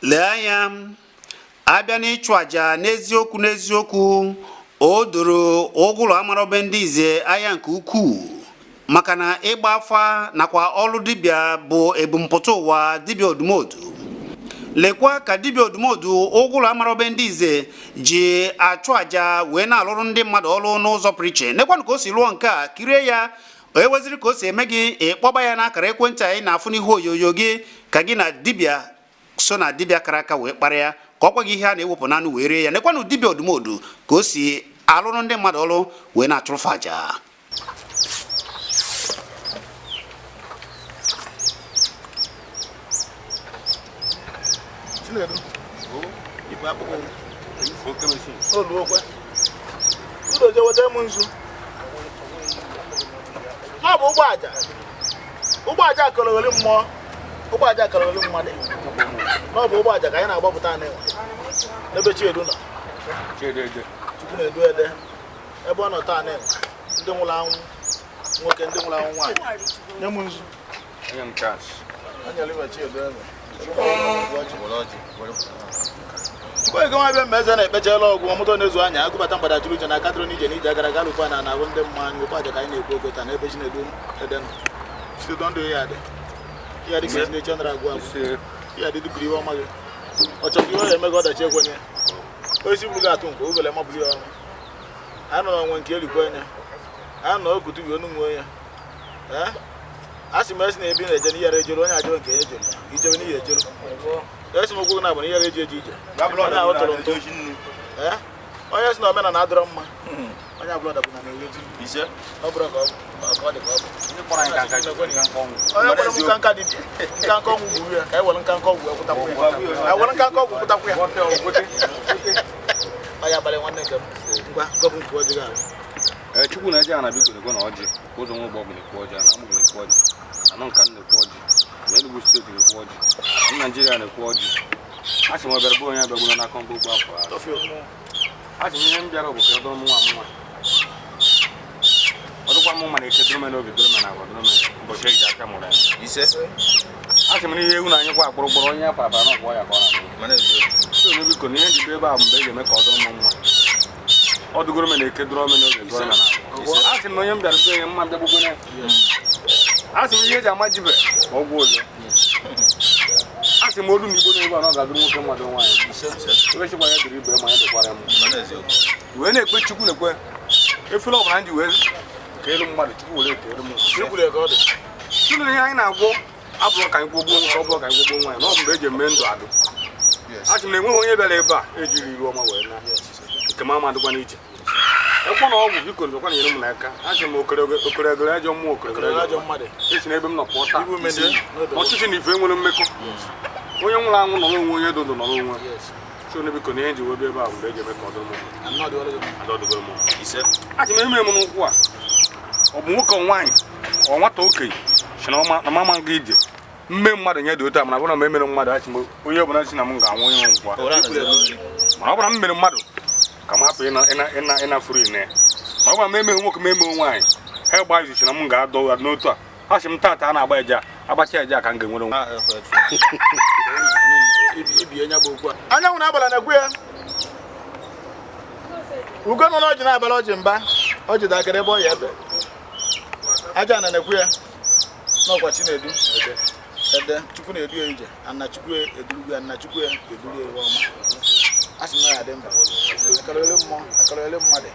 lee anya abịa n'ịchụ aja n'eziokwu o doro ụgụrụ amarobe ndị ize anya nke ukwuu maka na ịgba afa nakwa ọlụ dibịa bụ ebumpụta ụwa dibịa odumodu. Lekwa ka dibịa odumodu ụgụrụ amarobe ndị ize ji achụ aja wee na-alụrụ ndị mmadụ ọrụ n'ụzọ pụrụ iche. Nekwanụ ka o si lụọ nke a, kirie ya eweziri ka o si eme gị ịkpọba ya n'akara ekwentị anyị na-afụ n'ihu onyonyo gị ka gị na dibịa so na dibịa kara aka wee kpara ya ka ọ gwa gị ihe a na-ewepụ n'anụ wee rie ya. Nekwanụ dibịa odumodu ka o si alụrụ ndị mmadụ ọrụ wee na-achụrụfa aja. Ọ bụ ụgbọ aja kalọrị mmụọ, ụgbọ aja kalọrị mmadụ. Ọ bụ ụgbọ aja ka anyị na-agbapụta anyị n'ebe Chiedu nọ. Chukwu na-edu ede ebe ọ nọ taa anyị ndị nwụrụ anwụ nwoke, ndị nwụrụ anwụ nwaanyị. Nye m nzu. Onye m chance. Onye liwe Chiedu ebe. Chukwu ego nwa bịa mmeze na-ekpechala ọgwụ ọmụtọ na-ezu anya agụbata mgbada juru ije na aka dịrị n'ije n'ije agara aga lụkwa na ahụ ndị mma anyị ụkwa aja ka anyị na-ekwu okwu taa n'ebe Chinedu ede nọ. Chinedu ndụ ya adị ka esi na-eche ndara agwụ agwụ ya adị dịbiri iwe ọma gị ọ chọrọ ihe ọ ya eme gị ọdachi ekwenye oisi buru gị atụ nke obele mabụrụ ya ọnụ a nọ n'onwe nke elikwe anya a nọ okutu bi onu nwe ya a sị m esi na ebe ị na-eje n'ihere ejelu onye ajọrọ nke ya ejelu ijebe n'ihe ejelu esi m okwu na abụ na ihere eji eje ije onye ahụ tụrụ ntụ onye si na omena na adịrọ mma onye abụla dapụna na ewe ise ọ bụrụ ka ọ dị ka ọ bụ onye gwara m nka dibịa nka ọgwụ gburu ya ka e were nka ọgwụ ekwụtakwu ya were nka ọgwụ kwụtakwu ya onye abalị nwanne nke m ngwa gọbụ nke ọjị ga-arụ Chukwu na-eje ana biko na-ekwe na ọjị ụzọ nwa ụgbọ na-ekwu ọjị na amụgụ na-ekwu ọjị anọ nka na-ekwu ọjị na Enugu steeti na-ekwu ọjị na Naịjirịa na-ekwu ọjị a sị m ọbịara bụ onye abịagbulo n'aka mgbe ugbo afọ a sị m ihe m bịara bụ ka ọ dọrọ m nwa mma ọ dịkwa m mma na-eke dịrị m n'obi dịrị m na agwa dịrị m ụbọchị eji aka mụrụ ya a sị m na ihe ewu na anyị kwa akpụrụkpụrụ onye afọ abara n'ọgwụ ya ka ọ na-abụ so onye biko na ihe njide ebe a mgbe e ga-eme ka ọ dịrị m mma ọ dụgoro m na-eke dịrị m n'obi dịrị m na agwa a sị m na onye m bịara bụ onye mma bịagbugbo ya a sị m ihe eji ama jibe ma ọgwụ ụzọ a sị m olu na igbo n'ebe a na ọ ga-adụrụ nwoke mmadụ nwaanyị ebe chikwa ya dịrị ibe ma ya dịkwara m wee na-ekpe Chukwu na-ekwe efere ọbụla ndị wee ka elu mmadụ Chukwu were ka elu mmadụ Chukwu na ihe anyị na-agwọ abụrụ ka anyị gwogbuo nwoke ọ bụrụ ka anyị gwogbuo nwaanyị na ọ bụ mgbe eji eme ndụ adụ a sị m na enweghị onye bịara ebe a ejiri iru ọma wee na nke m ama dịkwa n'iche ekwe na ọgwụ biko ndokwa nyere m n'aka a sị m okoregoro ajọ mmụọ okoregoro ajọ mmadụ esi n'ebe m nọ pụọ taa ọchịchị na ife nwere mmekọ onye nwụrụ anwụ nọ n'onwe onye dodo nọ n'onwe so na biko na ihe ji webe ebe a mgbe eji eme ka ọ dịrị m a sị m eme m n'ụkwụ a ọ bụ nwoke nwaanyị ọ nwata okenye si na mama nga ije mme mmadụ nye dị otu a mana bụrụ na m emere mmadụ a sị m onye ọbụla si na m ga-anwụ onye nwe nkwa mana ọ bụrụ na m mere mmadụ ka m hapụ ịnafuru ine ma ọ bụrụ na m emeghị nwoke m emeghị nwaanyị ha gba izuchi na m ga-adọ n'otu a a sị m taata a na-agba eje agbacha eje a ka m ga-enwere nwa anyanwụ na-abalị na-ekwu ya ugo nọ n'ọjị na-abalị ọjị mba ọjị dakịrị ebe ọ ya ebe aja na na-ekwu ya n'ọkwa Chinedu ede Chukwu na-edu ya ije ana Chukwu eduru ya na Chukwu eduru ya ọma a sị na ya dị mba akarịrị mmụọ akarịrị mmadụ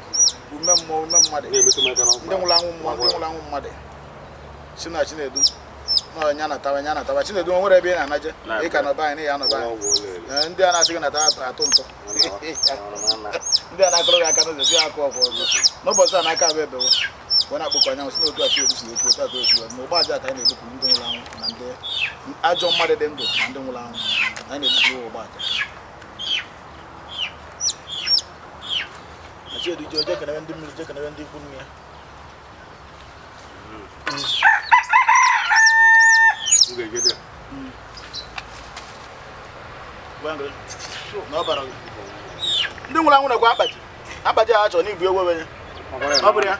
ume mmụọ ume mmadụ ndị nwụrụ anwụ mmụọ ndị nwụrụ anwụ mmadụ si na Chinedu na nya natawa Chinedu nwere ebe ị na-anaje ị ka nọba anyị na ya nọba anyị ndị a na-asị gị nata atụ ntụ ndị a na-akọrọ gị aka n'ụzọ si akụ ọkụ ọzọ n'ụbọchị a na-aka abụ ebewe wee na-akpọkọ anyanwụ si n'otu Chiedu si ekwu otu otu ma ụgbọ aja ka anyị na-ebupụ ndị nwụrụ anwụ na ndị ajọ mmadụ dị ndụ na ndị nwụrụ anwụ anyị na-ebupụ ụgbọ aja Chiedu ji oje kenebe ndị mmiri je kenebe ndị ikwu nne ya ndị nwụrụ anwụ na-ekwe akpaji a chọrọ n'ibu ewewe ya ọ bụrụ ya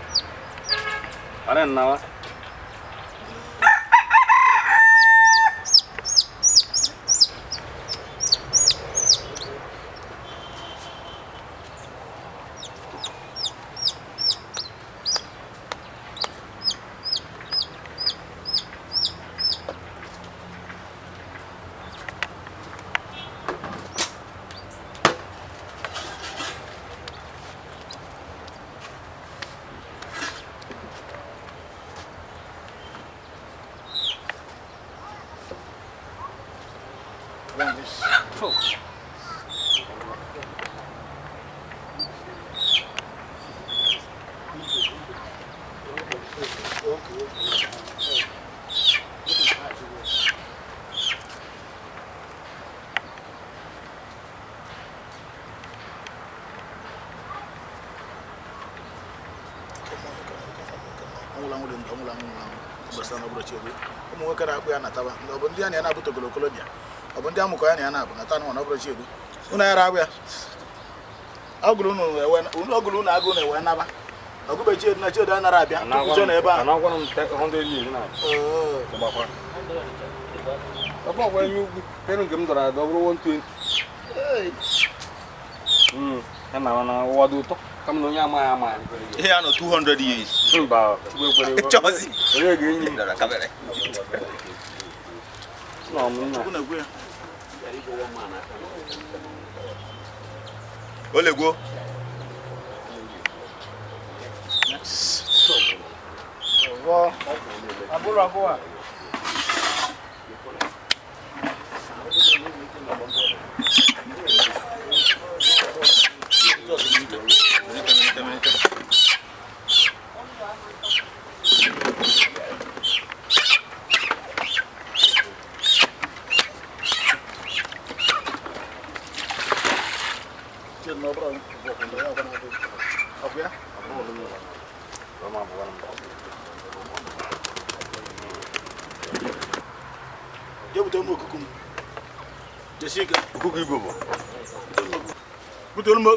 ụmụ nwoke na-akpụ ya nataba ọ bụ ndị a na na-abụ togolokolobịa ọ bụ ndị amụkọ ya na ya na-abụ nata na ọ bụrụ chiedu unu yara abụ ya ọgụrụ unu agụ na-ewe naba ọgụbe chiedu na chiedu anara abịa tukwuche na ebe a ihe ya nọ 200 years mba chọzi onye ga-enyi m dara kamere nọ m nna olegwo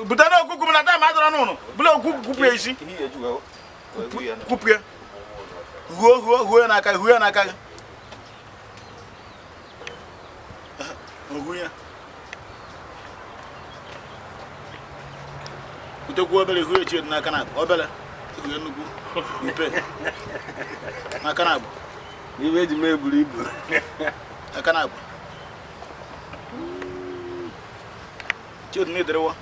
buta na okuku na time adọrọ n'ụnụ bụla okuku kupu isi kupu ya huo ya n'aka huo ya n'aka gị huo ya butekwu obere huo echi n'aka na abụ obere huo nnukwu ipe n'aka na abụ ibe eji m eburu ibu aka na abụ chiedu na iderewa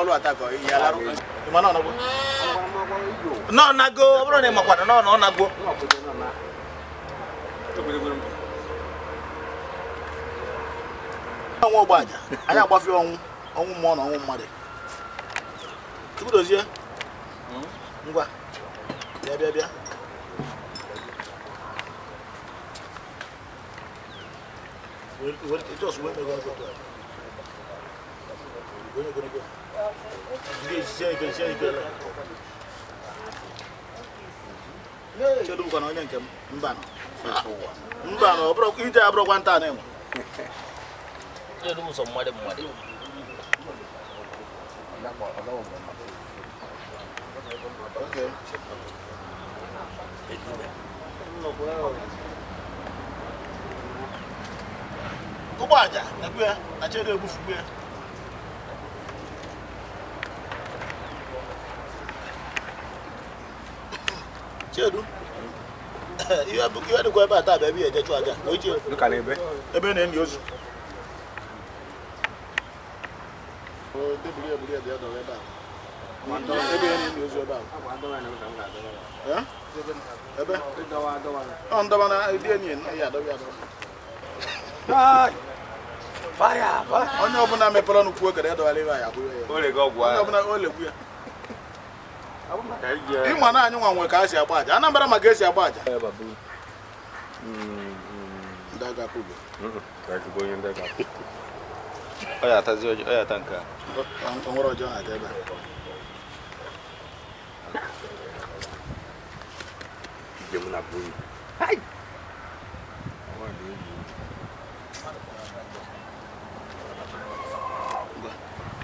ọlụ atako ihe alarụ ịma na ọnagbo nọ nago ọ bụrụ na ị makwana nọ ọ nago ọnwụ ọgbaja anyị agbafe ọnwụ mmụọ na ọnwụ mmadụ tupu dozie ngwa bịa just wait me go chedu kwa na onye nke mba na ọ bụrụ ije abụrụkwa nta na enwe chedu ụzọ mmadụ okay ụgbọ aja na-ekwu ya na chedu egbufukwu ya chedu ihe dịkwa ebe a taa bụ ebe ya ejechu aja ebe na-enyi ozu ebe ya na-enyi ozu ebe a ebe ọ ndọba na edi enyi ya adọba onye ọbụla mepere ọnụ kwuo kere edọwara ebe anyị abụghị ya onye ọbụla o legbu ya ịma na anyị nwa nwe ka a si agba aja Anambra maka esi agba aja ọ ya atazi ọ ya ata nke a nwere ọjọọ na-ata ebe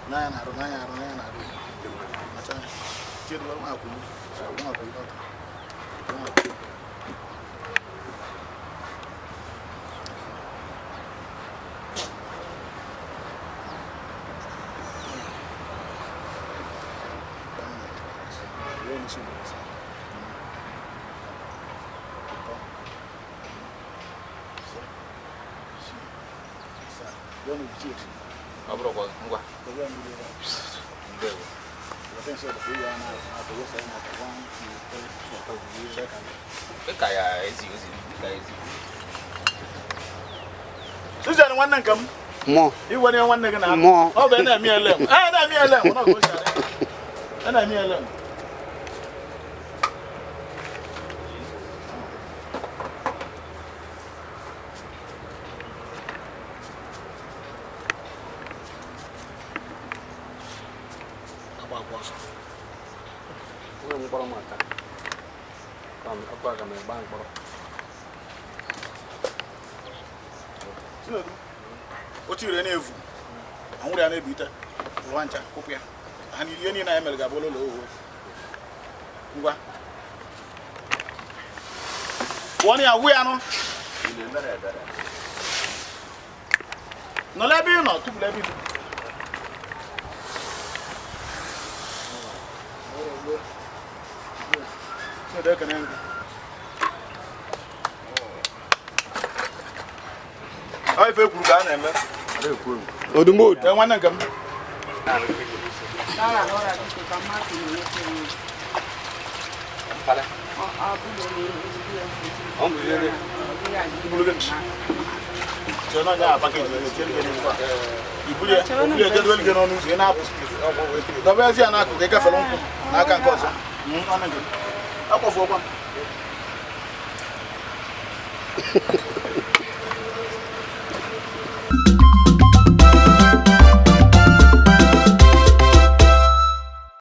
n'anya na-arụ chedu nwa akwụlu ngwa ka ya ezi Susan nwanne nke m. Mmụọ. Iwe na nwanne gị na. Mmụọ. Ọ bụ na-emi elem. Na-emi elem, ọ na-go share. Na-emi elem. mkpọrọ maka ka megba mkpọrọ otu ire na-evu anwụrụ ya na-ebite ụwa ncha kwụpụ ya ha na ihe niile anyị mere ga-abụ ụlọ owo ngwa pụọ na ya wụ ya nụ nọla ebe ị nọ tụpụrụ ebe ị nọ Ai fe kwuru ka a na-eme. Odumodu. Nwanne nke m.